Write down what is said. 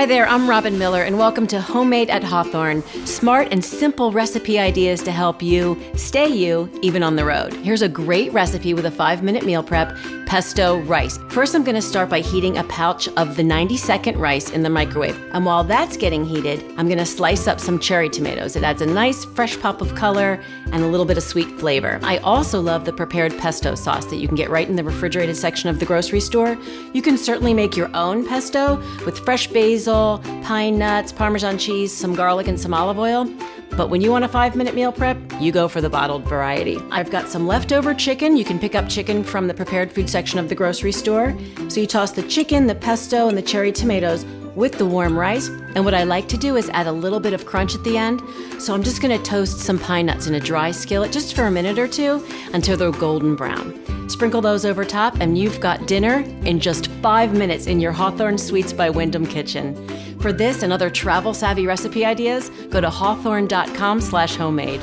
Hi there, I'm Robin Miller, and welcome to Homemade at Hawthorn. Smart and simple recipe ideas to help you stay you, even on the road. Here's a great recipe with a 5-minute meal prep, pesto rice. First, I'm gonna start by heating a pouch of the 90-second rice in the microwave. And while that's getting heated, I'm gonna slice up some cherry tomatoes. It adds a nice fresh pop of color and a little bit of sweet flavor. I also love the prepared pesto sauce that you can get right in the refrigerated section of the grocery store. You can certainly make your own pesto with fresh basil, pine nuts, Parmesan cheese, some garlic, and some olive oil. But when you want a 5-minute meal prep, you go for the bottled variety. I've got some leftover chicken. You can pick up chicken from the prepared food section of the grocery store. So you toss the chicken, the pesto, and the cherry tomatoes with the warm rice. And what I like to do is add a little bit of crunch at the end. So I'm just gonna toast some pine nuts in a dry skillet just for a minute or two until they're golden brown. Sprinkle those over top and you've got dinner in just 5 minutes in your Hawthorn Suites by Wyndham kitchen. For this and other travel-savvy recipe ideas, go to hawthorn.com/homemade.